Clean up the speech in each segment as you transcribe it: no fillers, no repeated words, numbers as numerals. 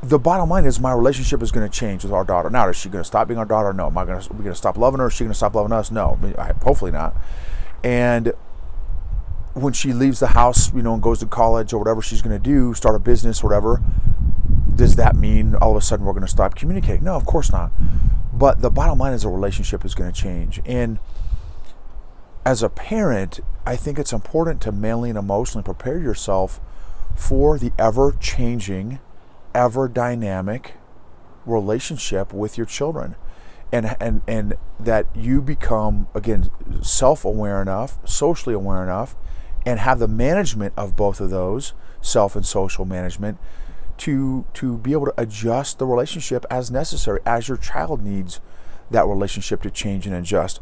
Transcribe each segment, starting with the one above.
the bottom line is my relationship is going to change with our daughter. Now, is she going to stop being our daughter? No. Are we going to stop loving her? Is she going to stop loving us? No. Hopefully not. And when she leaves the house, and goes to college or whatever she's going to do, start a business, whatever, does that mean all of a sudden we're going to stop communicating? No, of course not. But the bottom line is the relationship is going to change. And as a parent, I think it's important to mentally and emotionally prepare yourself for the ever-changing, ever-dynamic relationship with your children. And that you become, again, self-aware enough, socially aware enough, and have the management of both of those, self and social management, to be able to adjust the relationship as necessary, as your child needs that relationship to change and adjust.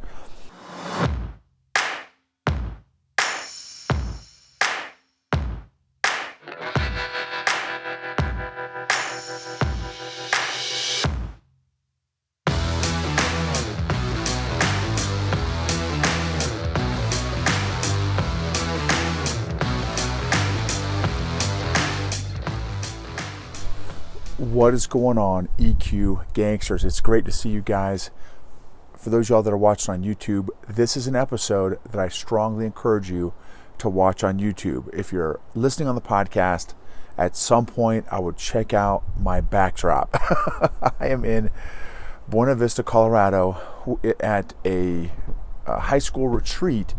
What is going on, EQ gangsters? It's great to see you guys. For those of y'all that are watching on YouTube, this is an episode that I strongly encourage you to watch on YouTube. If you're listening on the podcast, at some point I would check out my backdrop. I am in Buena Vista, Colorado at a high school retreat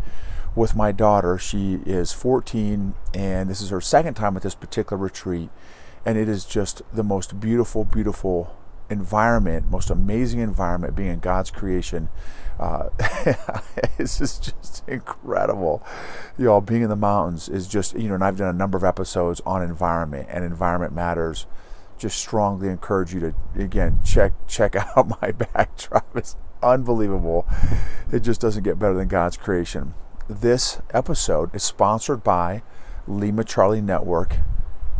with my daughter. She is 14 and this is her second time at this particular retreat. And it is just the most beautiful, beautiful environment, most amazing environment being in God's creation. It's just incredible. Being in the mountains is just, and I've done a number of episodes on environment and environment matters. Just strongly encourage you to, again, check out my backdrop. It's unbelievable. It just doesn't get better than God's creation. This episode is sponsored by Lima Charlie Network.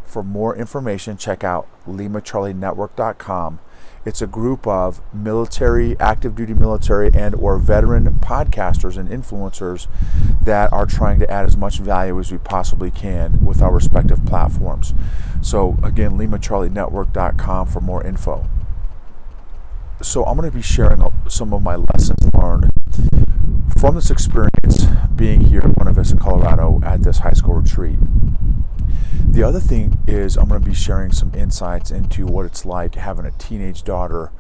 For more information, check out limacharlienetwork.com. It's a group of military, active duty military, and or veteran podcasters and influencers that are trying to add as much value as we possibly can with our respective platforms. So again, limacharlienetwork.com for more info. So I'm going to be sharing some of my lessons learned from this experience being here in Buena Vista, Colorado at this high school retreat. The other thing is I'm going to be sharing some insights into what it's like having a teenage daughter,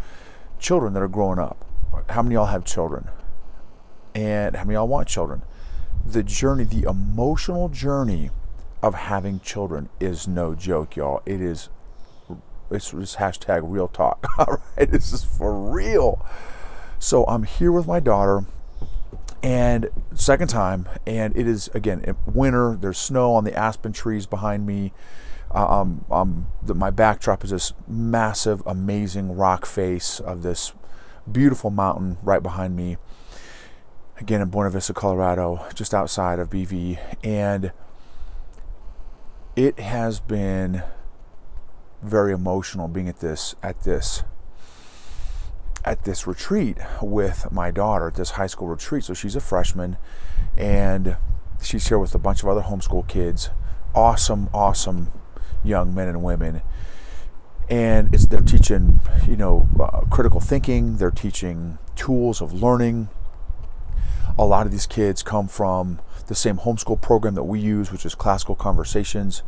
children that are growing up. How many of y'all have children? And how many of y'all want children? The journey, the emotional journey of having children is no joke, y'all. It's hashtag real talk. All right, this is for real. So I'm here with my daughter. And second time, and it is, again, winter. There's snow on the aspen trees behind me. My backdrop is this massive, amazing rock face of this beautiful mountain right behind me. Again, in Buena Vista, Colorado, just outside of BV. And it has been very emotional being at this retreat with my daughter, at this high school retreat. So she's a freshman and she's here with a bunch of other homeschool kids, awesome young men and women. And they're teaching, critical thinking. They're teaching tools of learning. A lot of these kids come from the same homeschool program that we use, which is Classical Conversations.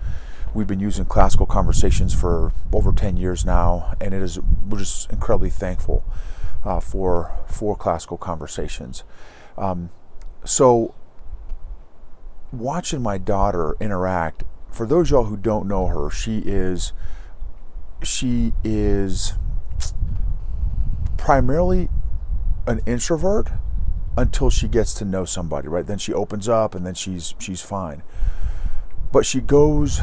We've been using Classical Conversations for over 10 years now, and we're just incredibly thankful for Classical Conversations. So watching my daughter interact, for those of y'all who don't know her, she is primarily an introvert until she gets to know somebody, right? Then she opens up and then she's fine. But she approaches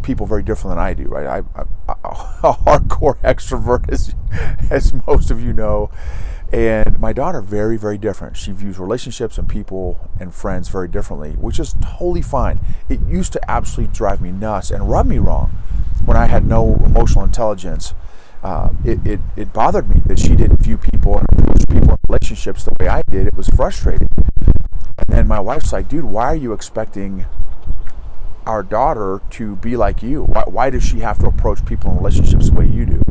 people very different than I do, right? I'm a hardcore extrovert, as most of you know. And my daughter, very, very different. She views relationships and people and friends very differently, which is totally fine. It used to absolutely drive me nuts and rub me wrong when I had no emotional intelligence. It bothered me that she didn't view people and approach people in relationships the way I did. It was frustrating. And then my wife's like, dude, why are you expecting our daughter to be like you? Why does she have to approach people in relationships the way you do?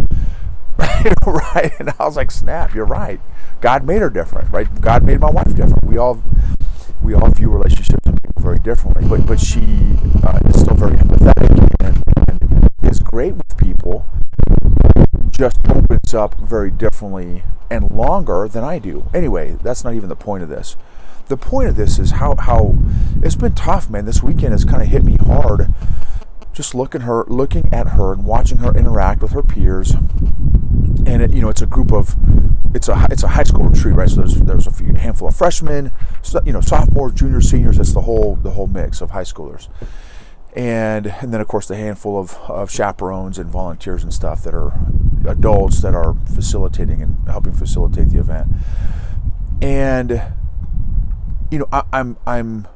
Right? And I was like, snap, you're right. God made her different, right? God made my wife different. We all view relationships and people very differently, but she is still very empathetic and is great with people, just opens up very differently and longer than I do. Anyway, that's not even the point of this. The point of this is how it's been tough, man. This weekend has kind of hit me hard, just looking at her and watching her interact with her peers. And it's a group of, it's a high school retreat, right? So there's a handful of freshmen, sophomores, juniors, seniors. It's the whole mix of high schoolers, and then of course the handful of chaperones and volunteers and stuff that are adults that are facilitating and helping facilitate the event. And I'm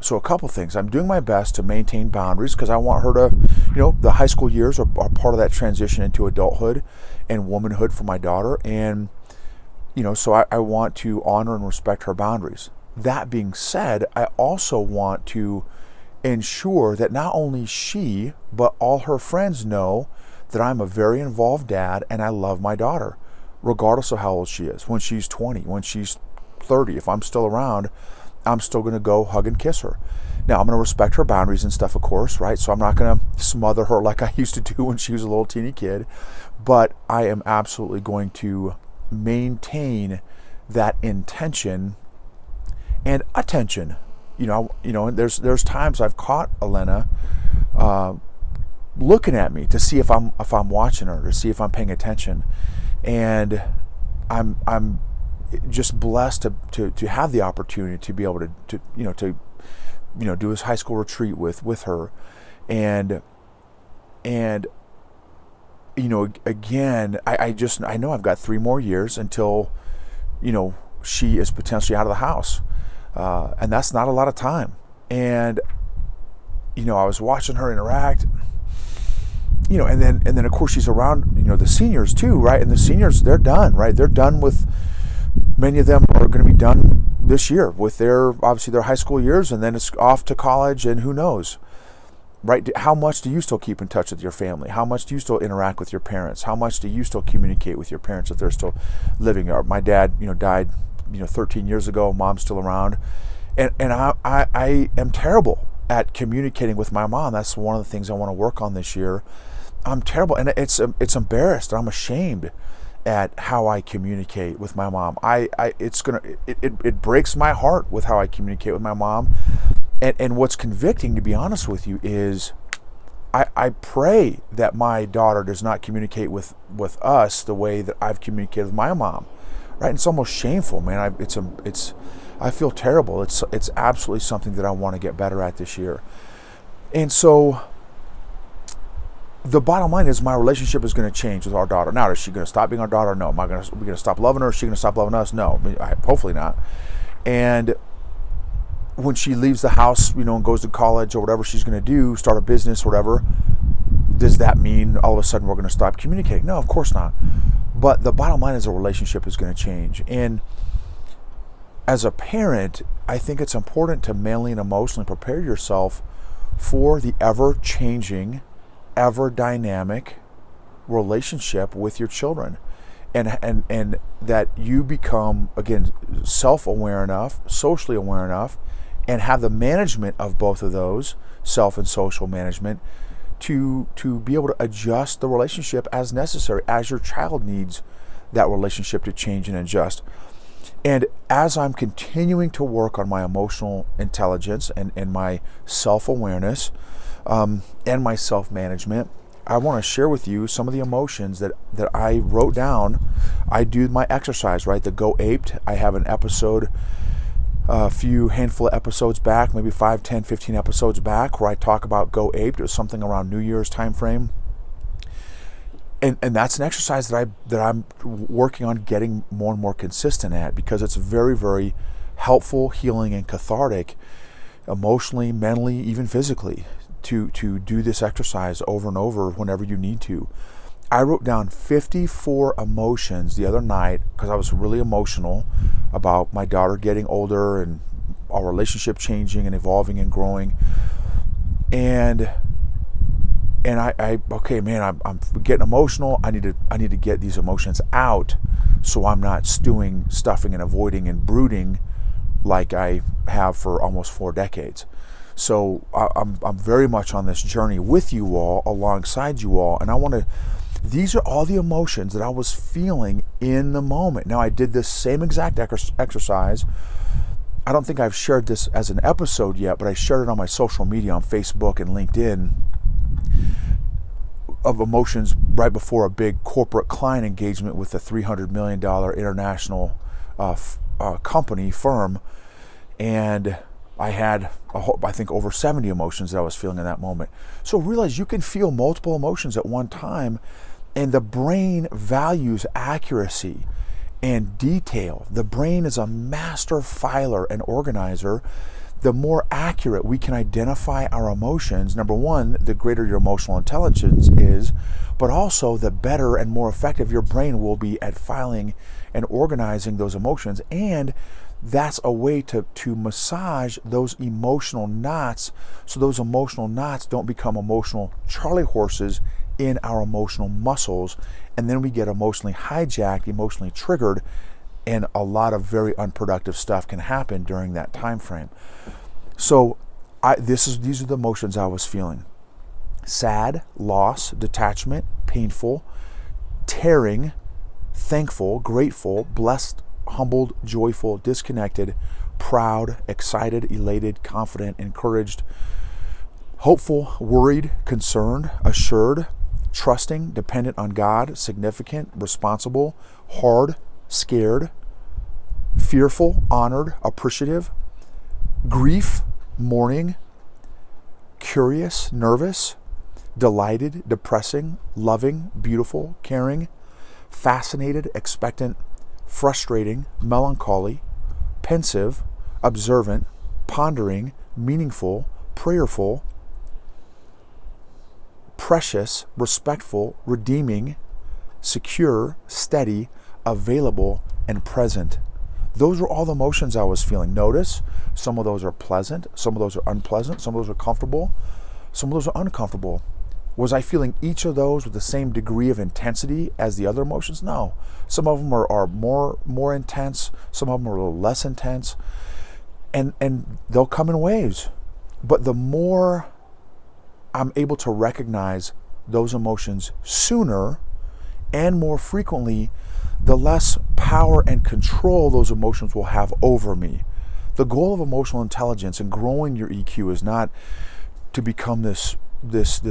so a couple things. I'm doing my best to maintain boundaries because I want her to, the high school years are part of that transition into adulthood and womanhood for my daughter. And, so I want to honor and respect her boundaries. That being said, I also want to ensure that not only she, but all her friends know that I'm a very involved dad and I love my daughter, regardless of how old she is. When she's 20, when she's 30, if I'm still around, I'm still going to go hug and kiss her. Now, I'm going to respect her boundaries and stuff, of course, right? So I'm not going to smother her like I used to do when she was a little teeny kid, but I am absolutely going to maintain that intention and attention. And there's times I've caught Elena looking at me to see if I'm watching her, to see if I'm paying attention, and I'm just blessed to have the opportunity to be able to do this high school retreat with her, and again, I know I've got 3 more years until she is potentially out of the house, and that's not a lot of time. And I was watching her interact, and then of course she's around the seniors too, right? And the seniors, they're done, right? They're done with, many of them are going to be done this year with their high school years, and then it's off to college, and who knows, right? How much do you still keep in touch with your family? How much do you still interact with your parents? How much do you still communicate with your parents if they're still living? My dad, died, 13 years ago. Mom's still around, and I am terrible at communicating with my mom. That's one of the things I want to work on this year. I'm terrible, and it's embarrassed. I'm ashamed at how I communicate with my mom. It breaks my heart with how I communicate with my mom. And what's convicting, to be honest with you, is I pray that my daughter does not communicate with us the way that I've communicated with my mom. Right? And it's almost shameful, man. I feel terrible. It's absolutely something that I want to get better at this year. And so the bottom line is my relationship is going to change with our daughter. Now, is she going to stop being our daughter? No. Are we going to stop loving her? Is she going to stop loving us? No. Hopefully not. And when she leaves the house, and goes to college or whatever she's going to do, start a business or whatever, does that mean all of a sudden we're going to stop communicating? No, of course not. But the bottom line is a relationship is going to change. And as a parent, I think it's important to mentally and emotionally prepare yourself for the ever-changing, ever-dynamic relationship with your children. And that you become, again, self-aware enough, socially aware enough, and have the management of both of those, self and social management, to be able to adjust the relationship as necessary, as your child needs that relationship to change and adjust. And as I'm continuing to work on my emotional intelligence and my self-awareness and my self-management, I want to share with you some of the emotions that I wrote down. I do my exercise, right? The Go Aped. I have an episode, a handful of episodes back, maybe 5, 10, 15 episodes back, where I talk about Go Aped. It was something around New Year's time frame. And that's an exercise that I'm working on getting more and more consistent at, because it's very, very helpful, healing, and cathartic, emotionally, mentally, even physically, to do this exercise over and over whenever you need to. I wrote down 54 emotions the other night because I was really emotional about my daughter getting older and our relationship changing and evolving and growing. And okay, man, I'm getting emotional. I need to get these emotions out, so I'm not stewing, stuffing, and avoiding and brooding like I have for almost 4 decades. So I'm very much on this journey with you all, alongside you all, and these are all the emotions that I was feeling in the moment. Now, I did this same exact exercise. I don't think I've shared this as an episode yet, but I shared it on my social media on Facebook and LinkedIn, of emotions right before a big corporate client engagement with a $300 million international company firm. And I had, I think, over 70 emotions that I was feeling in that moment. So realize you can feel multiple emotions at one time, and the brain values accuracy and detail. The brain is a master filer and organizer. The more accurate we can identify our emotions, number one, the greater your emotional intelligence is, but also the better and more effective your brain will be at filing and organizing those emotions. And that's a way to massage those emotional knots, so those emotional knots don't become emotional Charlie horses in our emotional muscles, and then we get emotionally hijacked, emotionally triggered, and a lot of very unproductive stuff can happen during that time frame. So these are the emotions I was feeling: sad, loss, detachment, painful, tearing, thankful, grateful, blessed, humbled, joyful, disconnected, proud, excited, elated, confident, encouraged, hopeful, worried, concerned, assured, trusting, dependent on God, significant, responsible, hard, scared, fearful, honored, appreciative, grief, mourning, curious, nervous, delighted, depressing, loving, beautiful, caring, fascinated, expectant, frustrating, melancholy, pensive, observant, pondering, meaningful, prayerful, precious, respectful, redeeming, secure, steady, available, and present. Those were all the emotions I was feeling. Notice some of those are pleasant, some of those are unpleasant, some of those are comfortable, some of those are uncomfortable. Was I feeling each of those with the same degree of intensity as the other emotions? No. Some of them are more intense, some of them are a little less intense, and they'll come in waves. But the more I'm able to recognize those emotions sooner and more frequently, the less power and control those emotions will have over me. The goal of emotional intelligence and growing your EQ is not to become this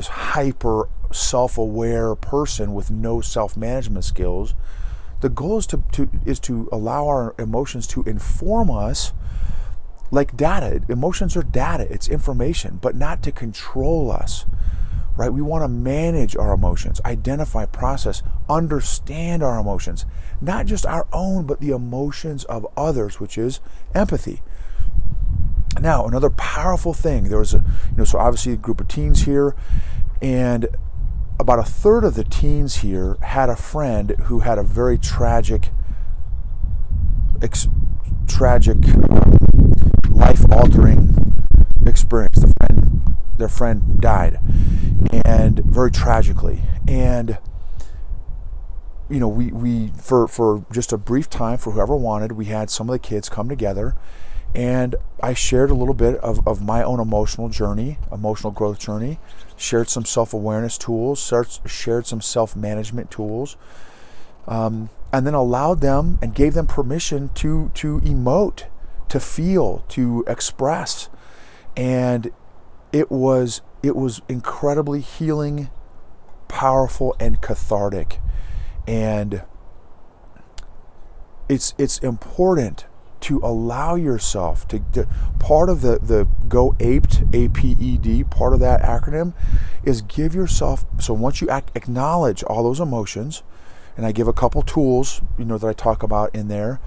hyper self-aware person with no self-management skills. The goal is to allow our emotions to inform us like data. Emotions are data, it's information, but not to control us. Right? We want to manage our emotions, identify, process, understand our emotions, not just our own, but the emotions of others, which is empathy. Now, another powerful thing, there was so obviously a group of teens here, and about a third of the teens here had a friend who had a very tragic, life-altering experience. Their friend died, and very tragically. And we for just a brief time, for whoever wanted, we had some of the kids come together, and I shared a little bit of my own emotional growth journey, shared some self-awareness tools, shared some self-management tools, and then allowed them and gave them permission to emote, to feel, to express. And it was incredibly healing, powerful, and cathartic. And it's important to allow yourself to part of the Go APED, APED, part of that acronym is give yourself, so once you acknowledge all those emotions, and I give a couple tools, that I talk about in there,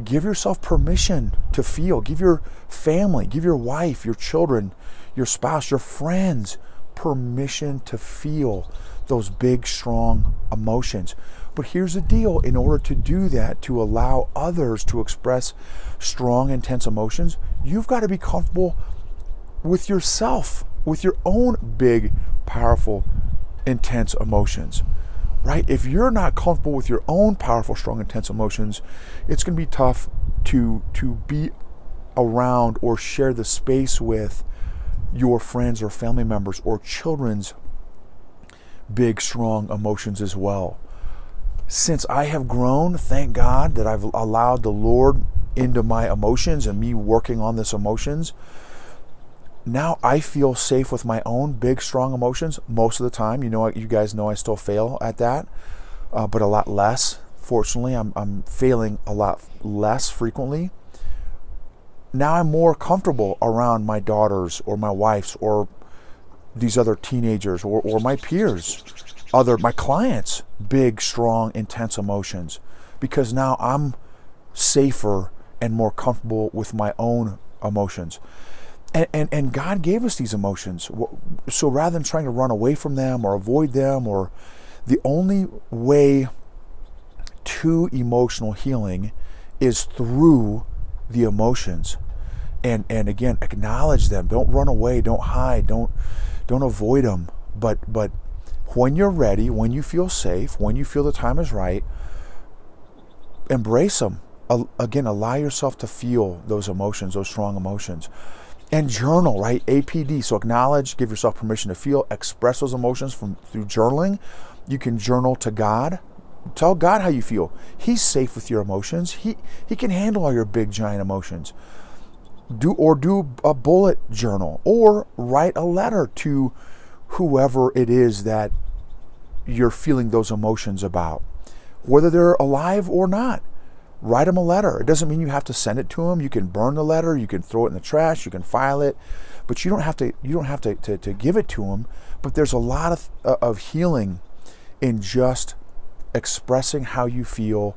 give yourself permission to feel. Give your family, give your wife, your children, your spouse, your friends permission to feel those big, strong emotions. But here's the deal. In order to do that, to allow others to express strong, intense emotions, you've got to be comfortable with yourself. with your own big, powerful, intense emotions, right? If you're not comfortable with your own powerful, strong, intense emotions, it's going to be tough to be around or share the space with your friends or family members or children's big, strong emotions as well. Since I have grown, thank God that I've allowed the Lord into my emotions and me working on this emotions. Now I feel safe with my own big, strong emotions most of the time. You guys know I still fail at that, but a lot less. Fortunately, I'm failing a lot less frequently. Now I'm more comfortable around my daughters or my wife's or these other teenagers or my peers, my clients, big, strong, intense emotions, because now I'm safer and more comfortable with my own emotions. And God gave us these emotions. So rather than trying to run away from them or avoid them, or the only way to emotional healing is through the emotions. And again, acknowledge them. Don't run away. Don't hide. Don't avoid them. But when you're ready, when you feel safe, when you feel the time is right, embrace them. Again, allow yourself to feel those emotions, those strong emotions. And journal, right? APD. So acknowledge, give yourself permission to feel, express those emotions through journaling. You can journal to God. Tell God how you feel. He's safe with your emotions. He can handle all your big, giant emotions. Do a bullet journal, or write a letter to whoever it is that you're feeling those emotions about, whether they're alive or not. Write them a letter. It doesn't mean you have to send it to them. You can burn the letter. You can throw it in the trash. You can file it, but you don't have to give it to them. But there's a lot of healing in just expressing how you feel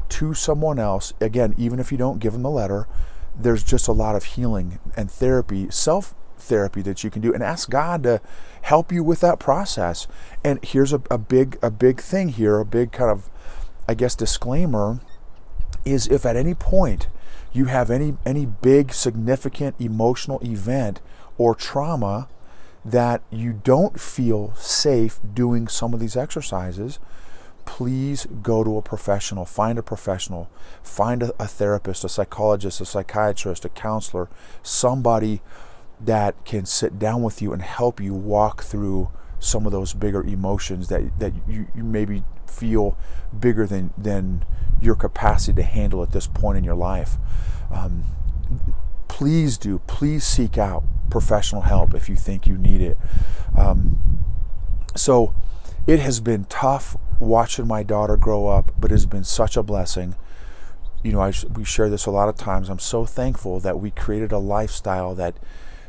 to someone else. Again, even if you don't give them the letter, there's just a lot of healing and therapy, self-therapy that you can do, and ask God to help you with that process. And here's a big thing here, a big kind of, I guess, disclaimer, is if at any point you have any big, significant emotional event or trauma that you don't feel safe doing some of these exercises, please go to a professional. Find a professional. Find a therapist, a psychologist, a psychiatrist, a counselor, somebody that can sit down with you and help you walk through some of those bigger emotions that you maybe feel bigger than your capacity to handle at this point in your life. Please seek out professional help if you think you need it. So it has been tough watching my daughter grow up, but it has been such a blessing. We share this a lot of times. I'm so thankful that we created a lifestyle that,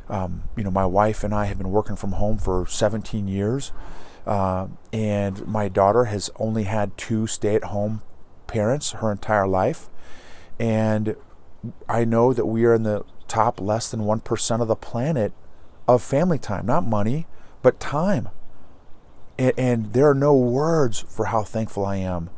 my wife and I have been working from home for 17 years. And my daughter has only had 2 stay-at-home parents her entire life. And I know that we are in the top less than 1% of the planet of family time, not money, but time. And there are no words for how thankful I am.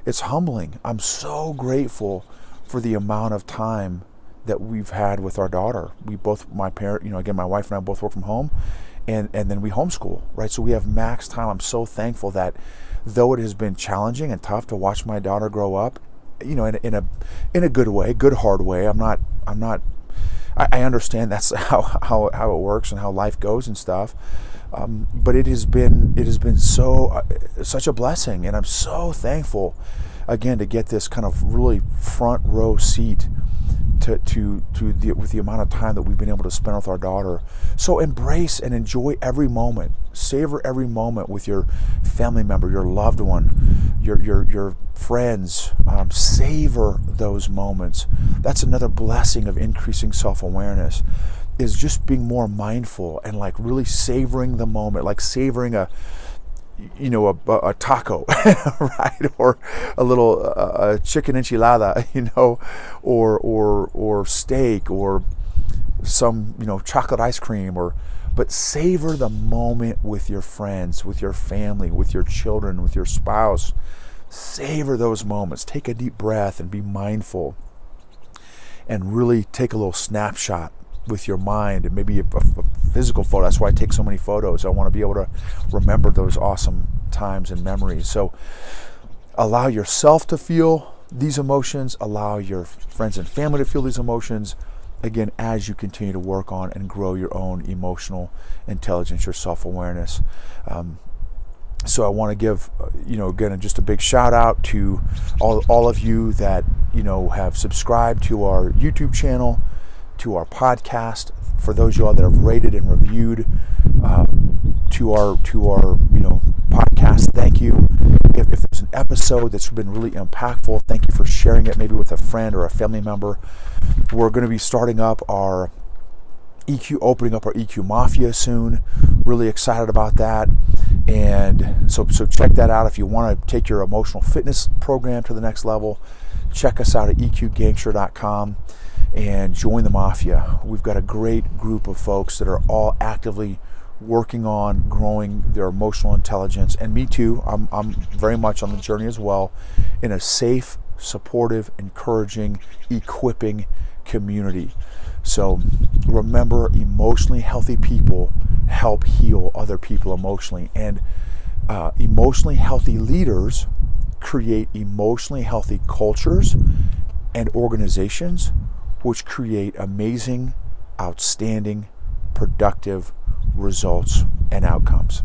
It's humbling. I'm so grateful for the amount of time that we've had with our daughter. My wife and I both work from home, and then we homeschool, right? So we have max time. I'm so thankful that though it has been challenging and tough to watch my daughter grow up, in a good way, good hard way. I understand that's how it works and how life goes and stuff. But it has been such a blessing, and I'm so thankful again to get this kind of really front row seat with the amount of time that we've been able to spend with our daughter. So embrace and enjoy every moment. Savor every moment with your family member, your loved one, your friends. Savor those moments. That's another blessing of increasing self-awareness, is just being more mindful and like really savoring the moment, like savoring a taco, right? Or a little a chicken enchilada, or steak, or some, chocolate ice cream, but savor the moment with your friends, with your family, with your children, with your spouse. Savor those moments. Take a deep breath and be mindful, and really take a little snapshot with your mind, and maybe a physical photo. That's why I take so many photos. I want to be able to remember those awesome times and memories. So allow yourself to feel these emotions, allow your friends and family to feel these emotions, again, as you continue to work on and grow your own emotional intelligence, your self-awareness. So I want to give, again, just a big shout out to all of you that, have subscribed to our YouTube channel, to our podcast. For those of you all that have rated and reviewed to our podcast, thank you. If there's an episode that's been really impactful, thank you for sharing it, maybe with a friend or a family member. We're going to be starting up opening up our EQ Mafia soon. Really excited about that. And so check that out. If you want to take your emotional fitness program to the next level, check us out at eqgangster.com and join the Mafia. We've got a great group of folks that are all actively working on growing their emotional intelligence. And me too, I'm very much on the journey as well, in a safe, supportive, encouraging, equipping community. So remember, emotionally healthy people help heal other people emotionally, and emotionally healthy leaders create emotionally healthy cultures and organizations, which create amazing, outstanding, productive results and outcomes.